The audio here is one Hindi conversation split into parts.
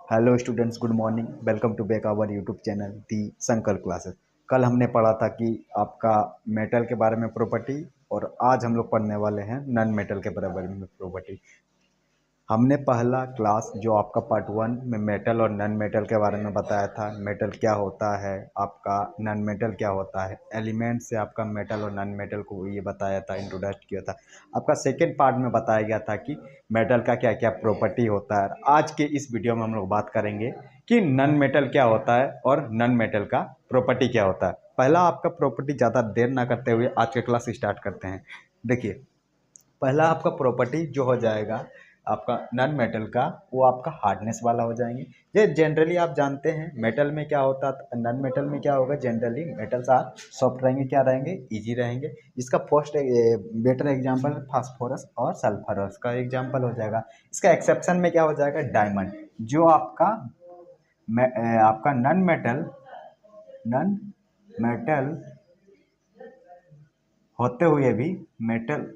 Hello students, good morning. Welcome to back our YouTube channel the Sankalp classes. कल हमने पढ़ा था कि आपका मेटल के बारे में प्रॉपर्टी, और आज हम लोग पढ़ने वाले हैं नॉन मेटल के बारे में प्रॉपर्टी। हमने पहला क्लास जो आपका पार्ट 1 में मेटल और नॉन मेटल के बारे में बताया था। मेटल क्या होता है, आपका नॉन मेटल क्या होता है, एलिमेंट से आपका मेटल और नॉन मेटल को ये बताया था, इंट्रोडक्ट किया था। आपका सेकेंड पार्ट में बताया गया था कि मेटल का क्या क्या प्रॉपर्टी होता है। आज के इस वीडियो में हम लोग बात करेंगे कि नॉन मेटल क्या होता है और नॉन मेटल का प्रॉपर्टी क्या होता है। पहला आपका प्रॉपर्टी, ज़्यादा देर ना करते हुए आज के क्लास स्टार्ट करते हैं। देखिए, पहला आपका प्रॉपर्टी जो हो जाएगा आपका नॉन मेटल का, वो आपका हार्डनेस वाला हो जाएंगे। ये जनरली आप जानते हैं मेटल में क्या होता है, नॉन मेटल में क्या होगा। जनरली मेटल्स आर सॉफ्ट रहेंगे, क्या रहेंगे, इजी रहेंगे। इसका फर्स्ट बेटर एग्जांपल फास्फोरस और सल्फरस का एग्जांपल हो जाएगा। इसका एक्सेप्शन में क्या हो जाएगा, डायमंड। जो आपका नॉन मेटल होते हुए भी मेटल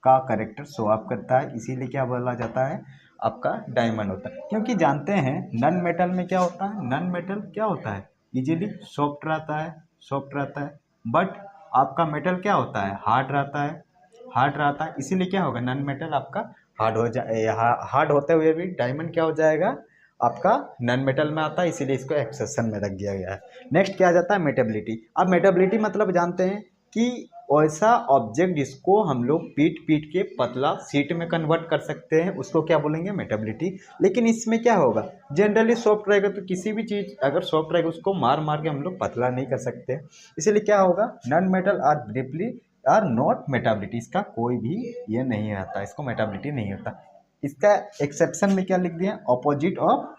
का करेक्टर शो अप करता है, इसीलिए क्या बोला जाता है, आपका डायमंड होता है। क्योंकि जानते हैं नॉन मेटल में क्या होता है, नॉन मेटल क्या होता है, इजीली सॉफ्ट रहता है। बट आपका मेटल क्या होता है, हार्ड रहता है। इसीलिए क्या होगा, नॉन मेटल आपका हार्ड होते हुए भी डायमंड क्या हो जाएगा, आपका नॉन मेटल में आता है। इसीलिए इसको एक्सेप्शन में रख दिया गया है। नेक्स्ट क्या आ जाता है, मेटेबिलिटी। अब मेटेबिलिटी मतलब जानते हैं कि ऐसा ऑब्जेक्ट जिसको हम लोग पीट पीट के पतला सीट में कन्वर्ट कर सकते हैं, उसको क्या बोलेंगे, मेटेबिलिटी। लेकिन इसमें क्या होगा, जनरली सॉफ्ट रहेगा, तो किसी भी चीज़ अगर सॉफ्ट रहेगा उसको मार मार के हम लोग पतला नहीं कर सकते। इसीलिए क्या होगा, non metal are briefly are not malleability. इसका कोई भी ये नहीं आता, इसको मेटाबिलिटी नहीं होता। इसका एक्सेप्शन में क्या लिख दिया, ऑपोजिट ऑफ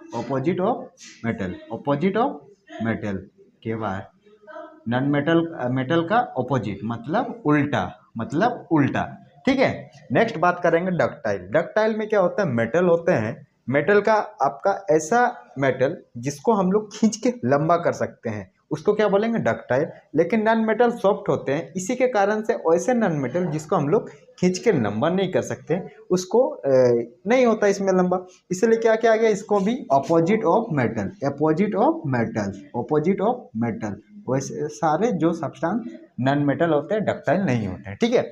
मेटल के बाद नॉन मेटल, मेटल का ऑपोजिट मतलब उल्टा। ठीक है। नेक्स्ट बात करेंगे डक्टाइल। डक्टाइल में क्या होता है, मेटल होते हैं। मेटल का आपका ऐसा मेटल जिसको हम लोग खींच के लंबा कर सकते हैं, उसको क्या बोलेंगे, डक्टाइल। लेकिन नॉन मेटल सॉफ्ट होते हैं, इसी के कारण से वैसे नॉन मेटल जिसको हम लोग खींच के लंबा नहीं कर सकते, उसको नहीं होता इसमें लंबा। इसलिए क्या क्या आ गया, इसको भी ऑपोजिट ऑफ मेटल। वैसे सारे जो सब्सटेंस नॉन मेटल होते हैं डक्टाइल नहीं होते हैं। ठीक है।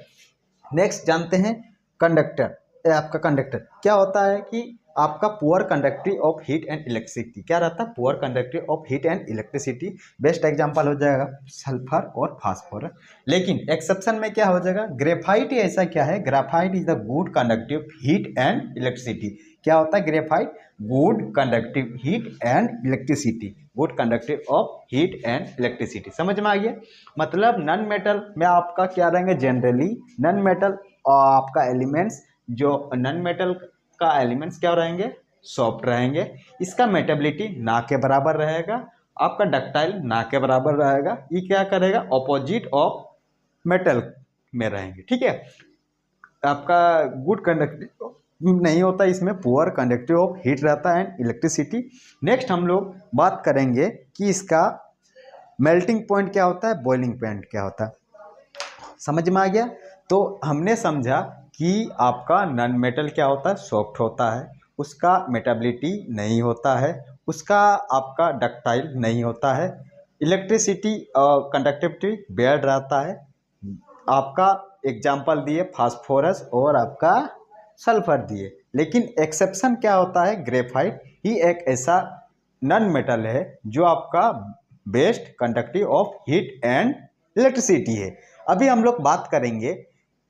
नेक्स्ट जानते हैं कंडक्टर। आपका कंडक्टर क्या होता है कि आपका poor conductive of heat and electricity. क्या रहता है, poor conductive of heat and electricity. Best example हो जाएगा सल्फर और फास्फोरस। लेकिन एक्सेप्शन में क्या हो जाएगा, ग्रेफाइट। ऐसा क्या है, graphite is the good conductive heat and electricity. क्या होता है graphite, good conductive heat and electricity, good conductive of heat and electricity. समझ में आ गया। मतलब नॉन मेटल में आपका क्या रहेंगे, जनरली नॉन मेटल आपका एलिमेंट्स, जो नॉन मेटल का एलिमेंट्स क्या रहेंगे, सॉफ्ट रहेंगे। इसका मेटेबिलिटी ना के बराबर रहेगा, आपका डक्टाइल ना के बराबर रहेगा। ये क्या करेगा, ऑपोजिट ऑफ मेटल में रहेंगे। ठीक है। आपका गुड कंडक्टिव नहीं होता, इसमें पुअर कंडक्टिव ऑफ हीट रहता है एंड इलेक्ट्रिसिटी। नेक्स्ट हम लोग बात करेंगे कि इसका मेल्टिंग पॉइंट क्या होता है, बॉइलिंग पॉइंट क्या होता है। समझ में आ गया। तो हमने समझा कि आपका नॉन मेटल क्या होता है, सॉफ्ट होता है, उसका मेटाबिलिटी नहीं होता है, उसका आपका डक्टाइल नहीं होता है, इलेक्ट्रिसिटी और कंडक्टिविटी बेयर रहता है। आपका एग्जाम्पल दिए फास्फोरस और आपका सल्फर दिए। लेकिन एक्सेप्शन क्या होता है, ग्रेफाइट ही एक ऐसा नॉन मेटल है जो आपका best conductive of heat and electricity है। अभी हम लोग बात करेंगे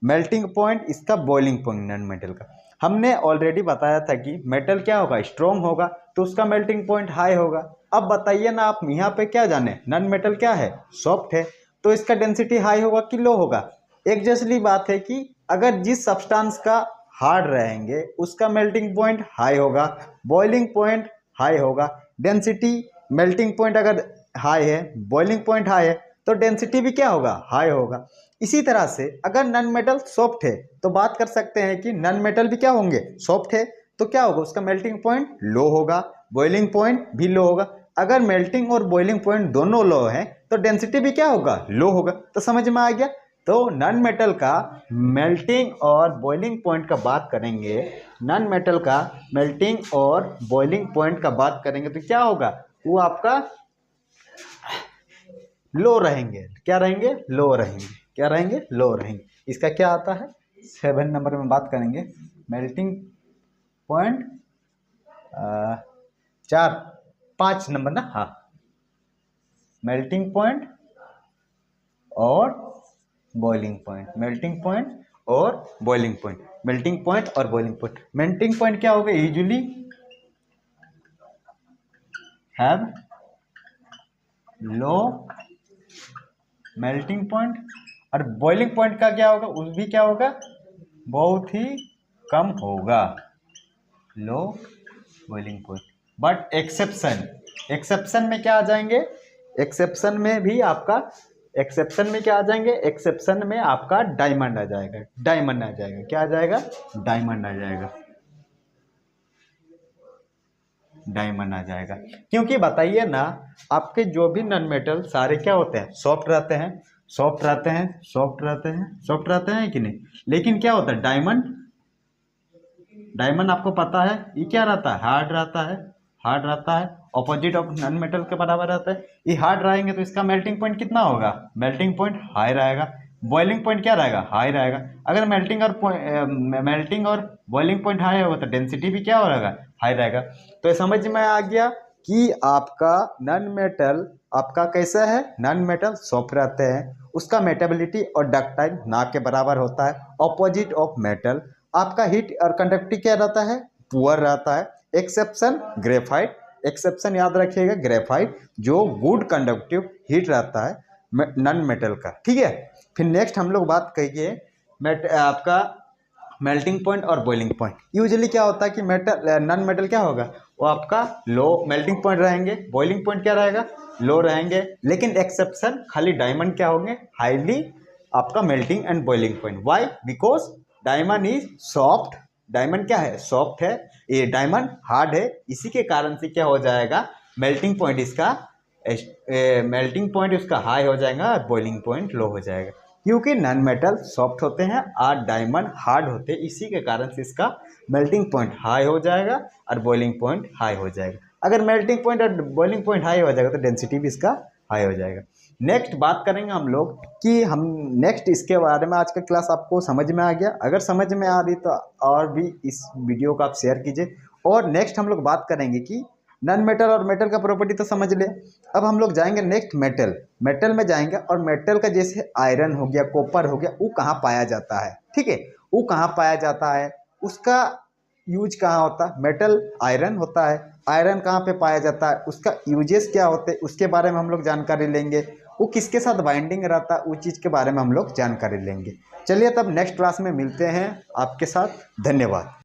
मेल्टिंग पॉइंट, इसका बॉइलिंग पॉइंट नॉन मेटल का। हमने ऑलरेडी बताया था कि मेटल क्या होगा, स्ट्रॉन्ग होगा, तो उसका मेल्टिंग पॉइंट हाई होगा। अब बताइए ना, आप यहाँ पे क्या जाने, नॉन मेटल क्या है, सॉफ्ट है, तो इसका डेंसिटी हाई होगा कि लो होगा। एक जैसी बात है कि अगर जिस सब्सटेंस का हार्ड रहेंगे उसका मेल्टिंग पॉइंट हाई होगा, बॉइलिंग पॉइंट हाई होगा, डेंसिटी, मेल्टिंग पॉइंट अगर हाई है, बॉइलिंग पॉइंट हाई है, तो डेंसिटी भी क्या होगा, हाई होगा। इसी तरह से अगर नॉन मेटल सॉफ्ट है तो बात कर सकते हैं कि नॉन मेटल भी क्या होंगे, सॉफ्ट है, तो क्या होगा, उसका मेल्टिंग पॉइंट लो होगा, बॉइलिंग पॉइंट भी लो होगा। अगर मेल्टिंग और बॉइलिंग पॉइंट दोनों लो है तो डेंसिटी भी क्या होगा, लो होगा। तो समझ में आ गया। तो नॉन मेटल का मेल्टिंग और बॉइलिंग पॉइंट का बात करेंगे, नॉन मेटल का मेल्टिंग और बॉइलिंग पॉइंट का बात करेंगे तो क्या होगा, वो आपका लो रहेंगे। क्या रहेंगे? लो रहेंगे। क्या रहेंगे? लो रहेंगे। इसका क्या आता है? 7 नंबर में बात करेंगे मेल्टिंग पॉइंट, 5 नंबर ना, हाँ, मेल्टिंग पॉइंट और बॉइलिंग पॉइंट। मेल्टिंग पॉइंट और बॉइलिंग पॉइंट। मेल्टिंग पॉइंट और बॉइलिंग पॉइंट। मेल्टिंग पॉइंट क्या होगा? Usually have low melting point, और बॉइलिंग पॉइंट का क्या होगा? उस भी क्या होगा? बहुत ही कम होगा, low boiling point. But exception में क्या आ जाएंगे? एक्सेप्शन में भी आपका, एक्सेप्शन में क्या आ जाएंगे? एक्सेप्शन में आपका डायमंड आ जाएगा। डायमंड आ जाएगा। क्या आ जाएगा? डायमंड आ जाएगा। डायमंड आ जाएगा। क्योंकि बताइए ना, आपके जो भी नॉन मेटल सारे क्या होते हैं? सॉफ्ट रहते हैं, सॉफ्ट रहते हैं, सॉफ्ट रहते हैं, सॉफ्ट रहते हैं कि नहीं? लेकिन क्या होता है? डायमंड, डायमंड आपको पता है ये क्या रहता है? हार्ड रहता है। हार्ड रहता है, ऑपोजिट ऑफ नॉन मेटल के बराबर रहता है। ये हार्ड रहेंगे तो इसका मेल्टिंग पॉइंट कितना होगा? मेल्टिंग पॉइंट हाई रहेगा। बॉइलिंग पॉइंट क्या रहेगा? हाई रहेगा। अगर मेल्टिंग और बॉइलिंग पॉइंट हाई होगा तो डेंसिटी भी क्या होगा? हाई रहेगा। तो समझ में आ गया कि आपका नॉन मेटल आपका कैसा है? नॉन मेटल सॉफ्ट रहते हैं, उसका मेटेबिलिटी और डक्टाइल ना के बराबर होता है, ऑपोजिट ऑफ मेटल। आपका हीट और कंडक्टिविटी क्या रहता है? पुअर रहता है। एक्सेप्शन ग्रेफाइट, एक्सेप्शन याद रखिएगा, ग्रेफाइट जो गुड कंडक्टिव हीट रहता है नॉन मेटल का। ठीक है, फिर नेक्स्ट हम लोग बात करिए आपका मेल्टिंग पॉइंट और बॉइलिंग पॉइंट। यूजुअली क्या होता है कि नॉन मेटल क्या होगा? वो आपका लो मेल्टिंग पॉइंट रहेंगे, बॉइलिंग पॉइंट क्या रहेगा? लो रहेंगे। लेकिन एक्सेप्शन खाली डायमंड क्या होंगे? हाईली आपका melting and boiling point. Why? Because diamond is soft. Diamond क्या है? सॉफ्ट है। ये डायमंड हार्ड है, इसी के कारण से क्या हो जाएगा? मेल्टिंग पॉइंट इसका मेल्टिंग पॉइंट उसका हाई हो जाएगा और बॉइलिंग पॉइंट लो हो जाएगा। क्योंकि नॉन मेटल सॉफ्ट होते हैं और डायमंड हार्ड होते हैं, इसी के कारण से इसका मेल्टिंग पॉइंट हाई हो जाएगा और बॉइलिंग पॉइंट हाई हो जाएगा। अगर मेल्टिंग पॉइंट और बॉइलिंग पॉइंट हाई हो जाएगा तो डेंसिटी भी इसका हाई हो जाएगा। नेक्स्ट बात करेंगे हम लोग कि हम नेक्स्ट इसके बारे में, आज का क्लास आपको समझ में आ गया? अगर समझ में आ रही तो और भी इस वीडियो को आप शेयर कीजिए। और नेक्स्ट हम लोग बात करेंगे कि नॉन मेटल और मेटल का प्रॉपर्टी तो समझ ले। अब हम लोग जाएंगे नेक्स्ट मेटल। मेटल में जाएंगे और मेटल का जैसे आयरन हो गया, कॉपर हो गया, वो कहाँ पाया जाता है? ठीक है, वो कहाँ पाया जाता है, उसका यूज कहाँ होता है? मेटल आयरन होता है, आयरन कहाँ पे पाया जाता है, उसका यूजेस क्या होते हैं, उसके बारे में हम लोग जानकारी लेंगे। वो किसके साथ बाइंडिंग रहता है, उस चीज़ के बारे में हम लोग जानकारी लेंगे। चलिए तब नेक्स्ट क्लास में मिलते हैं आपके साथ। धन्यवाद।